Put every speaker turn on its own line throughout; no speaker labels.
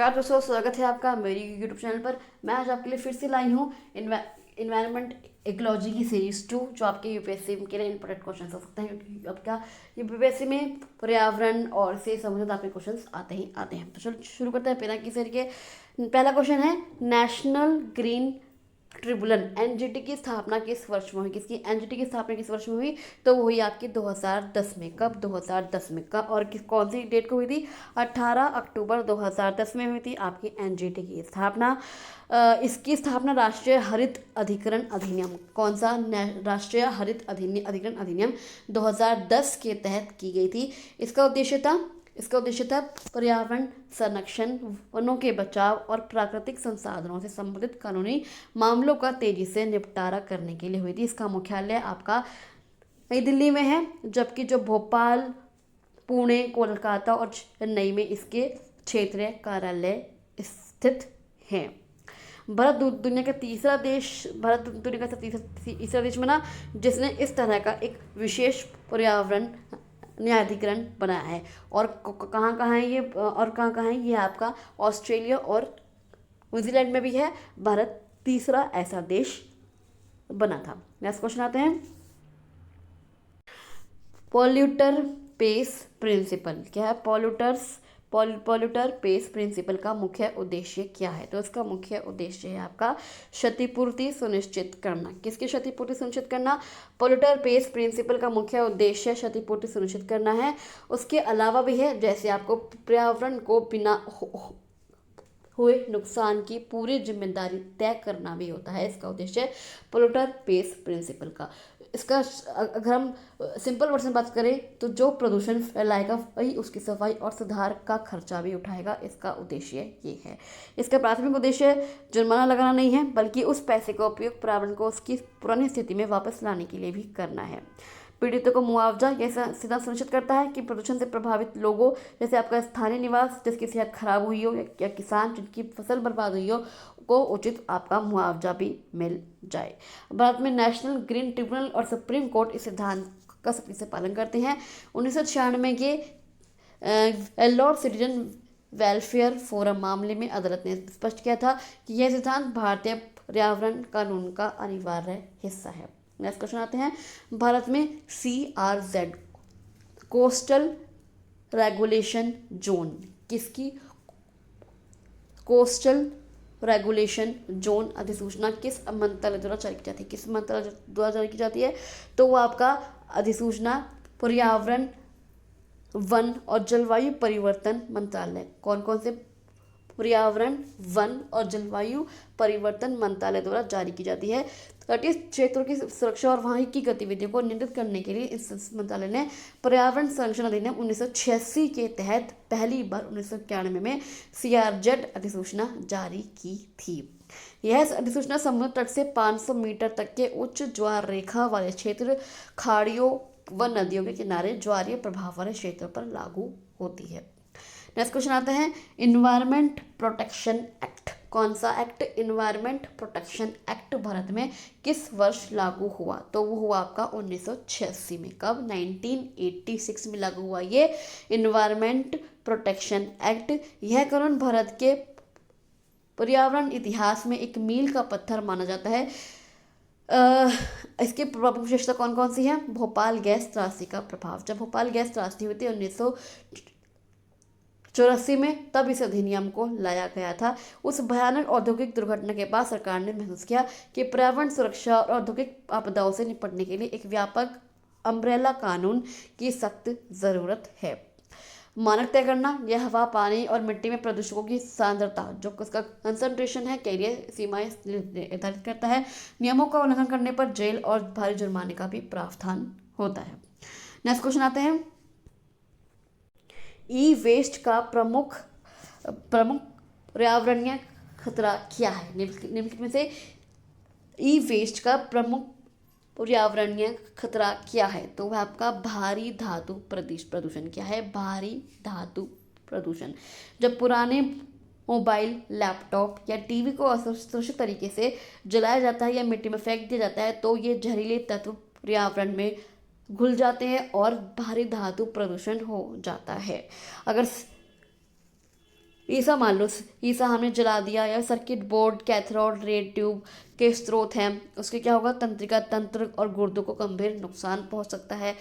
नमस्कार दोस्तों, स्वागत है आपका मेरी यूट्यूब चैनल पर। मैं आज आपके लिए फिर से लाई हूँ इन्वायरमेंट इकोलॉजी की सीरीज 2, जो आपके यूपीएससी के लिए इंपॉर्टेंट क्वेश्चन हो सकते हैं, क्योंकि आपका यूपीएससी में पर्यावरण और से संबंधित आपके क्वेश्चन आते ही आते हैं। तो चलो शुरू करते हैं बिना किसी के। पहला क्वेश्चन है, नेशनल ग्रीन ट्रिब्यूनल एनजीटी की स्थापना किस वर्ष में हुई? किसकी एनजीटी की स्थापना किस वर्ष में हुई? तो वो हुई आपकी 2010 में। कब? 2010 में। कब और कौन सी डेट को हुई थी? 18 अक्टूबर 2010 में हुई थी आपकी एनजीटी की स्थापना। इसकी स्थापना राष्ट्रीय हरित अधिकरण अधिनियम, कौन सा? राष्ट्रीय हरित अधिकरण अधिनियम 2010 के तहत की गई थी। इसका उद्देश्य था पर्यावरण संरक्षण, वनों के बचाव और प्राकृतिक संसाधनों से संबंधित कानूनी मामलों का तेजी से निपटारा करने के लिए हुई थी। इसका मुख्यालय आपका नई दिल्ली में है, जबकि जो भोपाल, पुणे, कोलकाता और चेन्नई में इसके क्षेत्रीय कार्यालय स्थित हैं। भारत दुनिया का तीसरा देश बना जिसने इस तरह का एक विशेष पर्यावरण न्यायाधिकरण बनाया है। और कहाँ कहाँ है ये? ये आपका ऑस्ट्रेलिया और न्यूजीलैंड में भी है। भारत तीसरा ऐसा देश बना था। नेक्स्ट क्वेश्चन आते हैं, पॉल्यूटर पेस प्रिंसिपल क्या है? पॉल्यूटर पेस प्रिंसिपल का मुख्य उद्देश्य क्या है? तो इसका मुख्य उद्देश्य है आपका क्षतिपूर्ति सुनिश्चित करना। किसकी क्षतिपूर्ति सुनिश्चित करना? पॉल्यूटर पेस प्रिंसिपल का मुख्य उद्देश्य क्षतिपूर्ति सुनिश्चित करना है। उसके अलावा भी है, जैसे आपको पर्यावरण को बिना हुए नुकसान की पूरी जिम्मेदारी तय करना भी होता है। इसका उद्देश्य पोल्यूटर पेस प्रिंसिपल का। इसका अगर हम सिंपल वर्जन बात करें तो जो प्रदूषण फैलाएगा वही उसकी सफाई और सुधार का खर्चा भी उठाएगा। इसका उद्देश्य ये है। इसका प्राथमिक उद्देश्य जुर्माना लगाना नहीं है, बल्कि उस पैसे का उपयोग पर्यावरण को उसकी पुरानी स्थिति में वापस लाने के लिए भी करना है। पीड़ितों को मुआवजा यह सीधा सुनिश्चित करता है कि प्रदूषण से प्रभावित लोगों, जैसे आपका स्थानीय निवास जिसकी सेहत खराब हुई हो या किसान जिनकी फसल बर्बाद हुई हो, को उचित आपका मुआवजा भी मिल जाए। भारत में नेशनल ग्रीन ट्रिब्यूनल और सुप्रीम कोर्ट इस सिद्धांत का सख्ती से पालन करते हैं। 1996 के लॉर्ड सिटीजन वेलफेयर फोरम मामले में अदालत ने स्पष्ट किया था कि यह सिद्धांत भारतीय पर्यावरण कानून का अनिवार्य हिस्सा है। नेक्स्ट क्वेश्चन आते हैं, भारत में CRZ कोस्टल रेगुलेशन जोन, किसकी कोस्टल रेगुलेशन जोन अधिसूचना किस मंत्रालय द्वारा जारी की जाती है? किस मंत्रालय द्वारा जारी की जाती है? तो वो आपका अधिसूचना पर्यावरण, वन और जलवायु परिवर्तन मंत्रालय, कौन कौन से? पर्यावरण, वन और जलवायु परिवर्तन मंत्रालय द्वारा जारी की जाती है। तटीय क्षेत्रों की सुरक्षा और वहां की गतिविधियों को नियंत्रित करने के लिए इस मंत्रालय ने पर्यावरण संरक्षण अधिनियम 1986 के तहत पहली बार 1991 में CRZ अधिसूचना जारी की थी। यह अधिसूचना समुद्र तट से 500 मीटर तक के उच्च ज्वार रेखा वाले क्षेत्र, खाड़ियों व नदियों के किनारे ज्वारीय प्रभाव वाले क्षेत्रों पर लागू होती है। नेक्स्ट क्वेश्चन आता है, इन्वायरमेंट प्रोटेक्शन एक्ट, कौन सा act? Environment protection act Bharat में किस वर्ष लागू हुआ? तो वो हुआ आपका 1986 में। कब? 1986 में लागू हुआ ये इन्वायरमेंट प्रोटेक्शन एक्ट। यह कानून भारत के पर्यावरण इतिहास में एक मील का पत्थर माना जाता है। इसकी प्रमुख विशेषता कौन कौन सी है? भोपाल गैस त्रासदी का प्रभाव। जब भोपाल गैस त्रासदी हुई थी 1984 में, तब इस अधिनियम को लाया गया था। उस भयानक औद्योगिक दुर्घटना के बाद सरकार ने महसूस किया कि पर्यावरण सुरक्षा और औद्योगिक आपदाओं से निपटने के लिए एक व्यापक अम्ब्रेला कानून की सख्त जरूरत है। मानक तय करना, यह हवा, पानी और मिट्टी में प्रदूषकों की सांद्रता, जो उसका कंसंट्रेशन है, के लिए सीमाएं निर्धारित करता है। नियमों का उल्लंघन करने पर जेल और भारी जुर्माने का भी प्रावधान होता है। नेक्स्ट क्वेश्चन आते हैं, ई वेस्ट का प्रमुख पर्यावरणीय खतरा क्या है? निम्नलिखित में से ई वेस्ट का प्रमुख पर्यावरणीय खतरा क्या है? तो वह आपका भारी धातु प्रदूषण। क्या है? भारी धातु प्रदूषण। जब पुराने मोबाइल, लैपटॉप या टीवी को असुरक्षित तरीके से जलाया जाता है या मिट्टी में फेंक दिया जाता है, तो ये जहरीले तत्व पर्यावरण में घुल जाते हैं और भारी धातु प्रदूषण हो जाता है। अगर ईसा मान लो, ईसा हमने जला दिया, या circuit board, cathode ray tube के स्रोत हैं, उसके क्या होगा, तंत्रिका तंत्र और गुर्दों को गंभीर नुकसान पहुंच सकता है।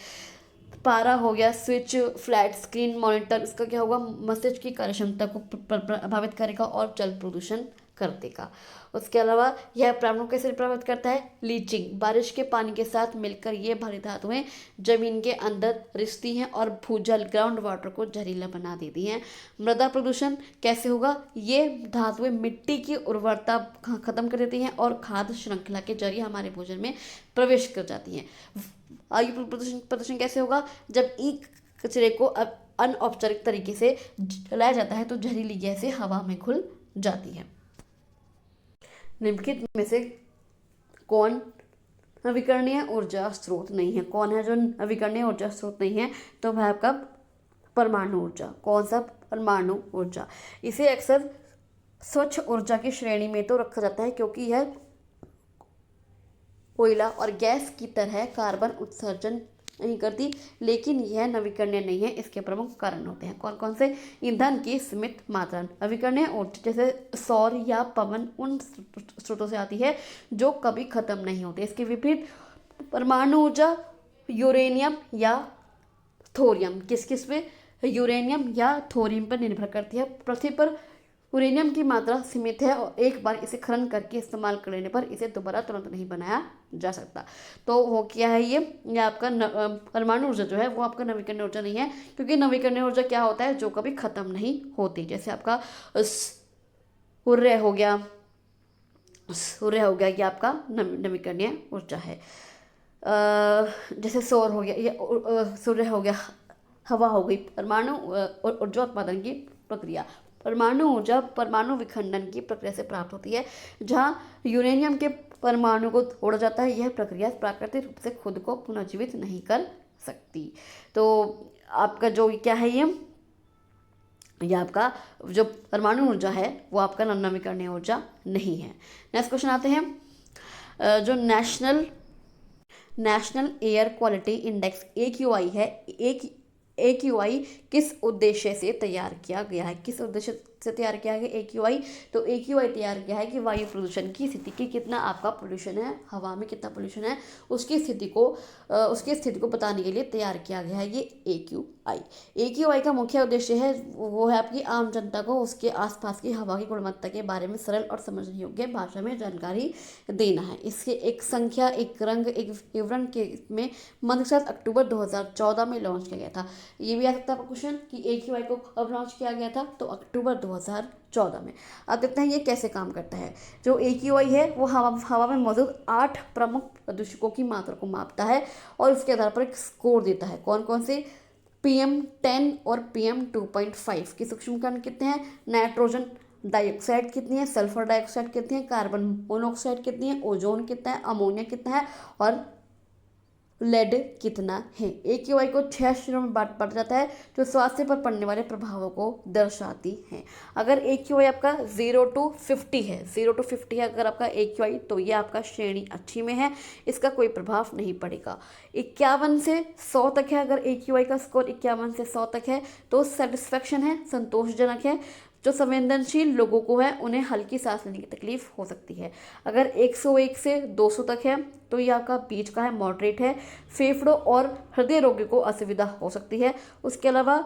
पारा हो गया, स्विच, फ्लैट स्क्रीन मॉनिटर, इसका क्या होगा, मस्तिष्क की कार्यक्षमता को प्रभावित करेगा और जल प्रदूषण कर देगा। उसके अलावा यह पर्यावरण को कैसे प्रभावित करता है, लीचिंग, बारिश के पानी के साथ मिलकर ये भारी धातुएं जमीन के अंदर रिसती हैं और भूजल ग्राउंड वाटर को जहरीला बना देती हैं। मृदा प्रदूषण कैसे होगा, ये धातुएं मिट्टी की उर्वरता खत्म कर देती हैं और खाद्य श्रृंखला के जरिए हमारे भोजन में प्रवेश कर जाती हैं। वायु प्रदूषण प्रदूषण कैसे होगा, जब ई कचरे को अनौपचारिक तरीके से जलाया जाता है तो जहरीली गैसें हवा में घुल जाती है। निम्नलिखित में से कौन नवीकरणीय ऊर्जा स्रोत नहीं है, कौन है जो नवीकरणीय ऊर्जा स्रोत नहीं है, तो वह आपका परमाणु ऊर्जा। कौन सा, परमाणु ऊर्जा। इसे अक्सर स्वच्छ ऊर्जा की श्रेणी में तो रखा जाता है क्योंकि यह कोयला और गैस की तरह कार्बन उत्सर्जन नहीं करती, लेकिन यह नवीकरणीय नहीं है। इसके प्रमुख कारण होते हैं कौन कौन से, ईंधन की सीमित मात्रा। नवीकरणीय ऊर्जा जैसे सौर या पवन उन स्रोतों से आती है जो कभी खत्म नहीं होते। इसके विपरीत परमाणु ऊर्जा यूरेनियम या थोरियम, किस किस पे, यूरेनियम या थोरियम पर निर्भर करती है। पृथ्वी पर यूरेनियम की मात्रा सीमित है और एक बार इसे खनन करके इस्तेमाल कर लेने पर इसे दोबारा तुरंत नहीं बनाया जा सकता। तो हो क्या है ये आपका परमाणु ऊर्जा जो है वो आपका नवीकरणीय ऊर्जा नहीं है, क्योंकि नवीकरणीय ऊर्जा क्या होता है, जो कभी खत्म नहीं होती। जैसे आपका सूर्य हो गया, ये आपका नवीकरणीय ऊर्जा है। जैसे सौर हो गया, ये सूर्य हो गया, हवा हो गई। परमाणु ऊर्जा उत्पादन की प्रक्रिया, परमाणु ऊर्जा परमाणु विखंडन की प्रक्रिया से प्राप्त होती है, जहाँ यूरेनियम के परमाणु को तोड़ा जाता है। यह प्रक्रिया प्राकृतिक रूप से खुद को पुनर्जीवित नहीं कर सकती। तो आपका जो क्या है, ये आपका जो परमाणु ऊर्जा है वो आपका नवीकरणीय ऊर्जा नहीं है। नेक्स्ट क्वेश्चन आते हैं, जो national air quality index AQI है, AQI किस उद्देश्य से तैयार किया गया है, किस उद्देश्य से तैयार किया गया AQI, तो AQI तैयार किया है कि वायु प्रदूषण की स्थिति की कितना आपका पोल्यूशन है, हवा में कितना पोल्यूशन है, उसकी स्थिति को बताने के लिए तैयार किया गया है ये AQI का मुख्य उद्देश्य है वो है आपकी आम जनता को उसके आसपास की हवा की गुणवत्ता के बारे में सरल और समझने योग्य भाषा में जानकारी देना है। इसके एक संख्या, एक रंग, एक विवरण के में मध्य के साथ अक्टूबर 2014 में लॉन्च किया गया था। ये भी आ सकता है क्वेश्चन कि AQI को कब लॉन्च किया गया था, तो अक्टूबर 2014 में। अब देखते हैं ये कैसे काम करता है। जो AQI है वो हवा में मौजूद 8 प्रमुख प्रदूषकों की मात्रा को मापता है और उसके आधार पर एक स्कोर देता है। कौन कौन से, PM10 और PM2.5 के सूक्ष्म कण कितने हैं, नाइट्रोजन डाइऑक्साइड कितनी है, सल्फर डाइऑक्साइड कितनी है, कार्बन मोनोऑक्साइड कितनी है, ओजोन कितना है, अमोनिया कितना है और लेड कितना है। AQI को 6 श्रेणियों में बांटा जाता है जो स्वास्थ्य पर पड़ने वाले प्रभावों को दर्शाती हैं। अगर AQI आपका 0 to 50 है, 0 to 50 है अगर आपका AQI, तो ये आपका श्रेणी अच्छी में है, इसका कोई प्रभाव नहीं पड़ेगा। 51 से 100 तक है, अगर AQI का स्कोर 51 से 100 तक है तो सेटिस्फैक्शन है, संतोषजनक है। जो संवेदनशील लोगों को है उन्हें हल्की सांस लेने की तकलीफ हो सकती है। अगर 101 से 200 तक है तो ये आपका बीच का है, मॉडरेट है। फेफड़ों और हृदय रोगियों को असुविधा हो सकती है। उसके अलावा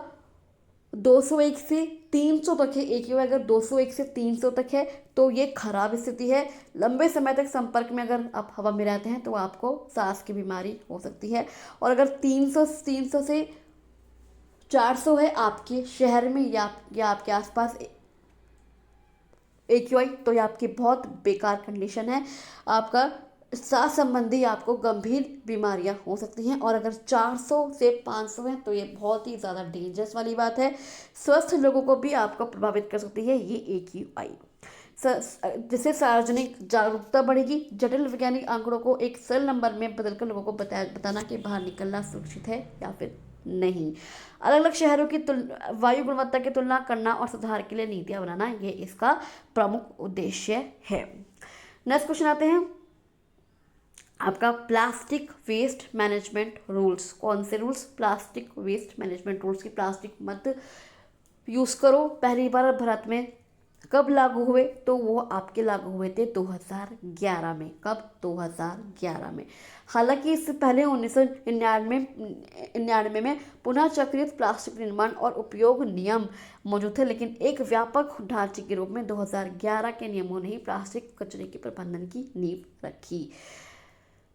201 से 300 तक है AQI, अगर 201 से 300 तक है तो ये खराब स्थिति है। लंबे समय तक संपर्क में अगर आप हवा में रहते हैं तो आपको सांस की बीमारी हो सकती है। और अगर 300 से 400 है आपके शहर में या आपके आसपास AQI, तो ये आपकी बहुत बेकार कंडीशन है, आपका सांस संबंधी आपको गंभीर बीमारियां हो सकती हैं। और अगर 400 से 500 है तो ये बहुत ही ज़्यादा डेंजरस वाली बात है, स्वस्थ लोगों को भी आपको प्रभावित कर सकती है ये AQI। जिससे सार्वजनिक जागरूकता बढ़ेगी, जटिल वैज्ञानिक आंकड़ों को एक सरल नंबर में बदलकर लोगों को बताना कि बाहर निकलना सुरक्षित है या फिर नहीं। अलग अलग शहरों की वायु गुणवत्ता की तुलना करना और सुधार के लिए नीतियां बनाना, ये इसका प्रमुख उद्देश्य है। नेक्स्ट क्वेश्चन आते हैं आपका प्लास्टिक वेस्ट मैनेजमेंट रूल्स। कौन से rules, plastic waste management rules की प्लास्टिक मत यूज़ करो। पहली बार भारत में कब लागू हुए, तो वो आपके लागू हुए थे 2011 में। कब? 2011 में। हालांकि इससे पहले 1999 में पुनः चक्रित प्लास्टिक निर्माण और उपयोग नियम मौजूद थे, लेकिन एक व्यापक ढांचे के रूप में 2011 के नियमों ने ही प्लास्टिक कचरे के प्रबंधन की नींव रखी।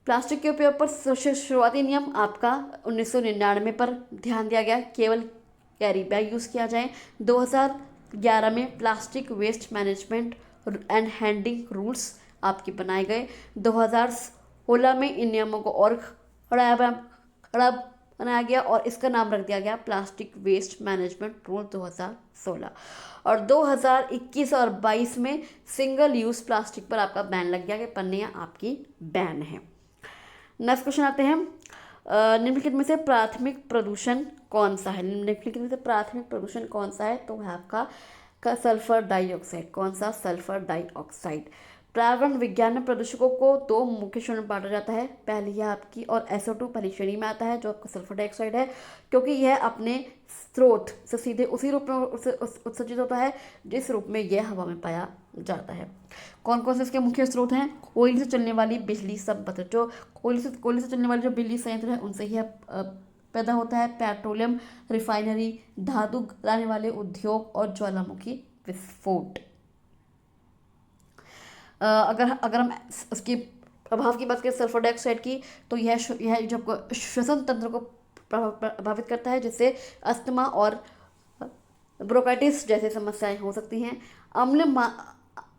प्लास्टिक के उपयोग पर शुरुआती नियम आपका 1999 पर ध्यान दिया गया, केवल कैरी बैग यूज़ किया जाए। 2011 में plastic waste management and handling rules आपके बनाए गए। 2016 में इन नियमों को और कड़ा बनाया गया और इसका नाम रख दिया गया प्लास्टिक वेस्ट मैनेजमेंट रूल 2016। और 2021 और 22 में सिंगल यूज़ प्लास्टिक पर आपका बैन लग गया कि पन्नियाँ आपकी बैन है। नेक्स्ट क्वेश्चन आते हैं, निम्नलिखित में से प्राथमिक प्रदूषण कौन सा है? निम्नलिखित में से प्राथमिक प्रदूषण कौन सा है? तो है आपका सल्फर डाइऑक्साइड। कौन सा? Sulphur dioxide. पर्यावरण विज्ञान में प्रदूषकों को दो मुख्य श्रेणी में बांटा जाता है। पहली है आपकी और SO2 पहली श्रेणी में आता है, जो आपका सल्फर डाइऑक्साइड है, क्योंकि यह अपने स्रोत से सीधे उसी रूप में उत्सर्जित होता है जिस रूप में यह हवा में पाया जाता है। कौन कौन से इसके मुख्य स्रोत हैं? कोयले से चलने वाली बिजली संपत्ति, जो कोयले से चलने वाली जो बिजली संयंत्र है उनसे ही पैदा होता है। पेट्रोलियम रिफाइनरी, धातु लाने वाले उद्योग और ज्वालामुखी विस्फोट। अगर हम उसके प्रभाव की बात करें सल्फर डाइऑक्साइड की, तो यह जो श्वसन तंत्र को प्रभावित करता है, जिससे अस्थमा और ब्रोंकाइटिस जैसी समस्याएं हो सकती हैं।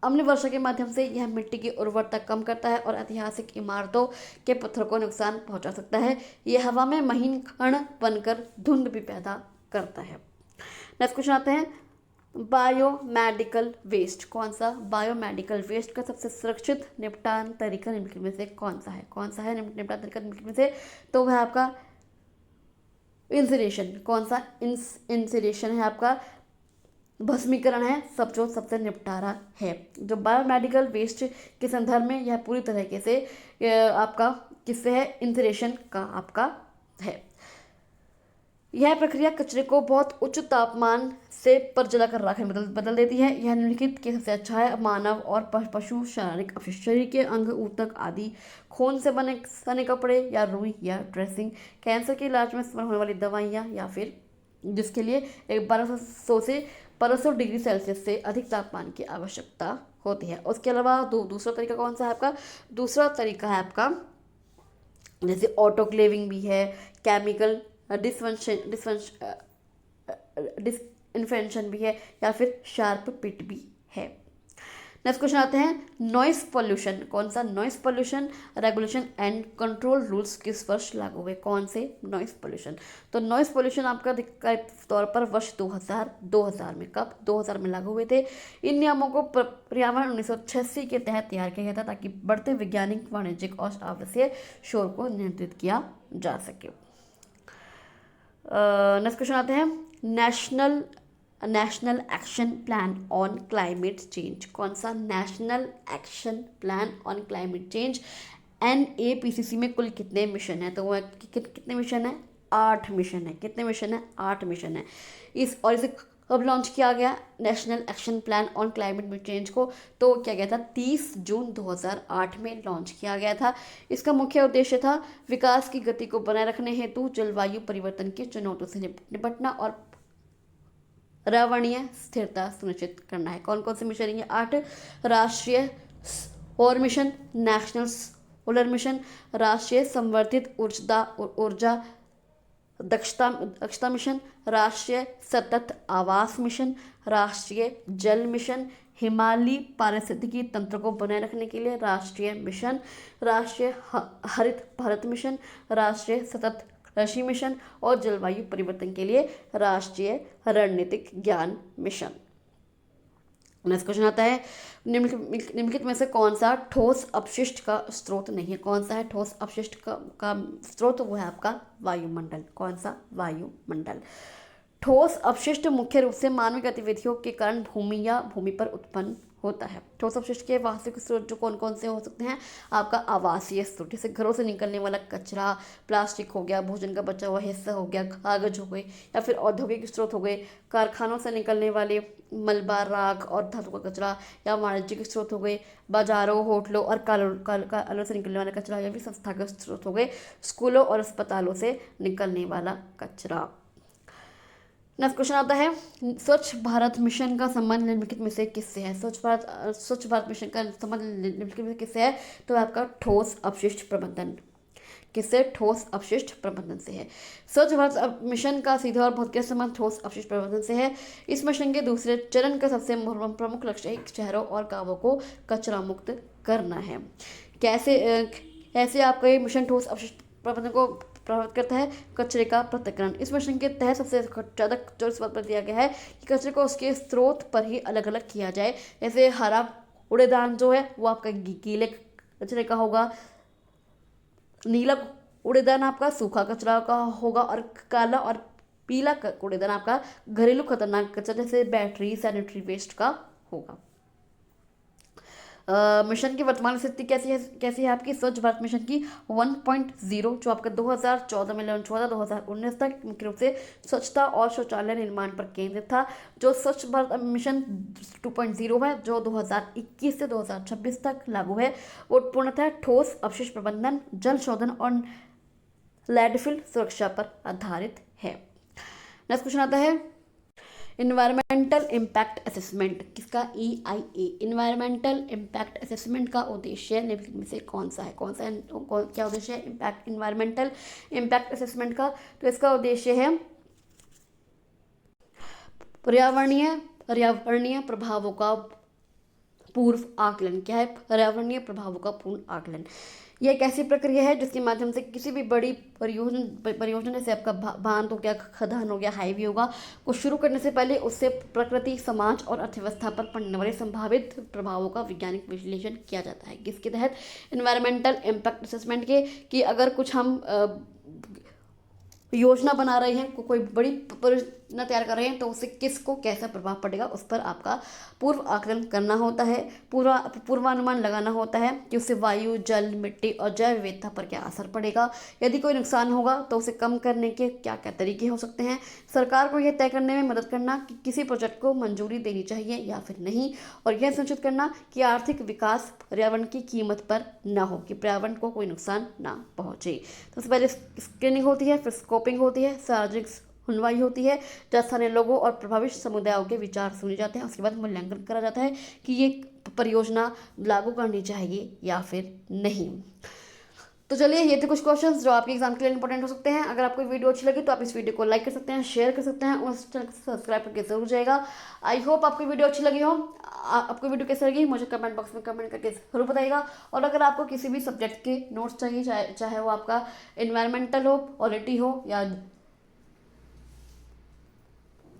अम्ल वर्षा के माध्यम से यह मिट्टी की उर्वरता कम करता है और ऐतिहासिक इमारतों के पत्थरों को नुकसान पहुंचा सकता है। यह हवा में महीन कण बनकर धुंध भी पैदा करता है। नेक्स्ट क्वेश्चन आते हैं, बायोमेडिकल वेस्ट। कौन सा? बायोमेडिकल वेस्ट का सबसे सुरक्षित निपटान तरीका निम्नलिखित में से कौन सा है? कौन सा है निपटान तरीका निम्नलिखित में से? तो वह आपका इंसिनेशन। कौन सा? इंसिनेशन है आपका, भस्मीकरण है सबसे निपटारा है। जो बायोमेडिकल वेस्ट के संदर्भ में यह पूरी तरीके से आपका किससे है? इंसिनेशन का आपका है। यह प्रक्रिया कचरे को बहुत उच्च तापमान से पर जलाकर राख में बदल देती है। यह निम्नलिखित के सबसे अच्छा है, मानव और पशु शारीरिक अपशिष्ट, शरीर के अंग ऊतक आदि, खून से बने सने कपड़े या रुई या ड्रेसिंग, कैंसर के इलाज में इस्तेमाल होने वाली दवाइयाँ, या फिर जिसके लिए 1200 से 1200 डिग्री सेल्सियस से अधिक तापमान की आवश्यकता होती है। उसके अलावा दूसरा तरीका कौन सा है आपका? दूसरा तरीका है आपका जैसे ऑटोक्लेविंग भी है, केमिकल डिसइंफेक्शन भी है, या फिर शार्प पिट भी है। नेक्स्ट क्वेश्चन आते हैं, नॉइस पोल्यूशन। कौन सा? Noise pollution regulation and control rules किस वर्ष लागू हुए? कौन से? Noise pollution. तो नॉइस पोल्यूशन आपका तौर पर वर्ष 2000 में। कब? 2000 में लागू हुए थे। इन नियमों को पर्यावरण 1986 के तहत तैयार किया गया था, ताकि बढ़ते वैज्ञानिक, वाणिज्यिक और आवासीय शोर को नियंत्रित किया जा सके। नेक्स्ट क्वेश्चन आते हैं, national action plan on climate change. कौन सा? National action plan on climate change. NAPCC में कुल कितने मिशन है? तो वह कितने मिशन है? 8 मिशन है। कितने मिशन है? 8 मिशन है। इसे कब लॉन्च किया गया national action plan on climate change को? तो क्या गया था? 30 जून 2008 में लॉन्च किया गया था। इसका मुख्य उद्देश्य था विकास की गति को बनाए रखने हेतु जलवायु परिवर्तन की चुनौतियों से निपटना और पर्यावरणीय स्थिरता सुनिश्चित करना है। कौन कौन से मिशन ये? 8। राष्ट्रीय सौर मिशन, नेशनल सोलर मिशन, राष्ट्रीय संवर्धित ऊर्जा दक्षता मिशन, राष्ट्रीय सतत आवास मिशन, राष्ट्रीय जल मिशन, हिमालयी पारिस्थितिकी तंत्र को बनाए रखने के लिए राष्ट्रीय मिशन, राष्ट्रीय हरित भारत मिशन, राष्ट्रीय सतत कृषि मिशन और जलवायु परिवर्तन के लिए राष्ट्रीय रणनीतिक ज्ञान मिशन। नेक्स्ट क्वेश्चन आता है, निम्नलिखित में से कौन सा ठोस अपशिष्ट का स्रोत नहीं है? कौन सा है ठोस अपशिष्ट का स्रोत? वो है आपका वायुमंडल। कौन सा? वायुमंडल। ठोस अपशिष्ट मुख्य रूप से मानवीय गतिविधियों के कारण भूमि या भूमि पर उत्पन्न होता है। ठोस अपशिष्ट के वास्तविक स्रोत जो कौन कौन से हो सकते हैं, आपका आवासीय स्रोत, जैसे घरों से निकलने वाला कचरा, प्लास्टिक हो गया, भोजन का बचा हुआ हिस्सा हो गया, कागज हो गए, या फिर औद्योगिक स्रोत हो गए, कारखानों से निकलने वाले मलबा, राख और धातु का कचरा, या वाणिज्यिक स्रोत हो गए, बाजारों, होटलों और कार्यालयों से निकलने वाला कचरा, या फिर संस्थागत स्रोत हो गए, स्कूलों और अस्पतालों से निकलने वाला कचरा। नेक्स्ट क्वेश्चन आता है, स्वच्छ भारत मिशन का संबंध निम्नलिखित में से किससे है? स्वच्छ भारत मिशन का संबंध निम्नलिखित में से किससे है? तो आपका ठोस अपशिष्ट प्रबंधन। किससे? ठोस अपशिष्ट प्रबंधन से है। स्वच्छ भारत मिशन का सीधा और बहुत संबंध ठोस अपशिष्ट प्रबंधन से है। इस मिशन के दूसरे चरण का सबसे प्रमुख लक्ष्य शहरों और गांवों को कचरा मुक्त करना है। कैसे आपका ये मिशन ठोस अपशिष्ट प्रबंधन को प्रभावित करता है? कचरे का पृथक्करण। इस मिशन के तहत सबसे ज़्यादा जोर इस बात पर दिया गया है कि कचरे को उसके स्रोत पर ही अलग अलग किया जाए। जैसे हरा कूड़ेदान जो है वो आपका गीले कचरे का होगा, नीला कूड़ेदान आपका सूखा कचरा का होगा, और काला और पीला कूड़ेदान आपका घरेलू खतरनाक कचरा जैसे बैटरी, सैनिटरी वेस्ट का होगा। मिशन की वर्तमान स्थिति कैसी है आपकी? स्वच्छ भारत मिशन की 1.0 जो आपका 2014 में लॉन्च हुआ था, 2019 तक मुख्य रूप से स्वच्छता और शौचालय निर्माण पर केंद्रित था। जो स्वच्छ भारत मिशन 2.0 है जो 2021 से 2026 तक लागू है, वो पूर्णतः ठोस अपशिष्ट प्रबंधन, जल शोधन और लैंडफिल सुरक्षा पर आधारित है। नेक्स्ट क्वेश्चन आता है, इन्वायरमेंटल इम्पैक्ट असेसमेंट किसका? EIA। इन्वायरमेंटल इम्पैक्ट असेसमेंट का उद्देश्य निम्नलिखित में से कौन सा है? क्या उद्देश्य है इन्वायरमेंटल इम्पैक्ट असेसमेंट का? तो इसका उद्देश्य है पर्यावरणीय प्रभावों का पूर्व आकलन। क्या है? पर्यावरणीय प्रभावों का पूर्ण आकलन। यह एक ऐसी प्रक्रिया है जिसके माध्यम से किसी भी बड़ी परियोजना जैसे आपका बांध हो गया, खदान हो गया, हाईवे होगा, को शुरू करने से पहले उससे प्रकृति, समाज और अर्थव्यवस्था पर पड़ने वाले संभावित प्रभावों का वैज्ञानिक विश्लेषण किया जाता है। किसके तहत? इन्वायरमेंटल इम्पैक्ट असेसमेंट के, कि अगर कुछ हम योजना बना रहे हैं, कोई बड़ी परियोजना तैयार कर रहे हैं, तो उससे किसको कैसा प्रभाव पड़ेगा उस पर आपका पूर्व आकलन करना होता है, पूर्वानुमान लगाना होता है कि उससे वायु, जल, मिट्टी और जैव विविधता पर क्या असर पड़ेगा। यदि कोई नुकसान होगा तो उसे कम करने के क्या क्या तरीके हो सकते हैं। सरकार को यह तय करने में मदद करना कि किसी प्रोजेक्ट को मंजूरी देनी चाहिए या फिर नहीं, और यह सुनिश्चित करना कि आर्थिक विकास पर्यावरण की कीमत पर न हो, कि पर्यावरण को कोई नुकसान ना पहुँचे। सबसे पहले स्क्रीनिंग होती है, फिर स्कोपिंग होती है, सार्वजनिक सुनवाई होती है, जहाँ स्थानीय लोगों और प्रभावित समुदायों के विचार सुने जाते हैं। उसके बाद मूल्यांकन करा जाता है कि ये परियोजना लागू करनी चाहिए या फिर नहीं। तो चलिए, ये थे कुछ क्वेश्चंस जो आपके एग्जाम के लिए इंपॉर्टेंट हो सकते हैं। अगर आपको वीडियो अच्छी लगी तो आप इस वीडियो को लाइक कर सकते हैं, शेयर कर सकते हैं, और उस चैनल को सब्सक्राइब करके जरूर जाएगा। आई होप आपको वीडियो अच्छी लगी हो। आपको वीडियो कैसी लगी मुझे कमेंट बॉक्स में कमेंट करके जरूर बताइएगा। और अगर आपको किसी भी सब्जेक्ट के नोट्स चाहिए, चाहे वो आपका इन्वायरमेंटल हो, पॉलिटी हो, या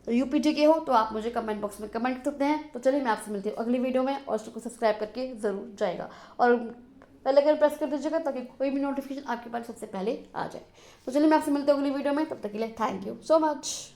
UPG के हो, तो आप मुझे कमेंट बॉक्स में कमेंट कर सकते हैं। तो चलिए, मैं आपसे मिलती हूँ अगली वीडियो में, और उसको सब्सक्राइब करके ज़रूर जाएगा, और बेल आइकन प्रेस कर दीजिएगा ताकि कोई भी नोटिफिकेशन आपके पास सबसे पहले आ जाए। तो चलिए, मैं आपसे मिलती हूँ अगली वीडियो में। तब तक के लिए थैंक यू सो मच।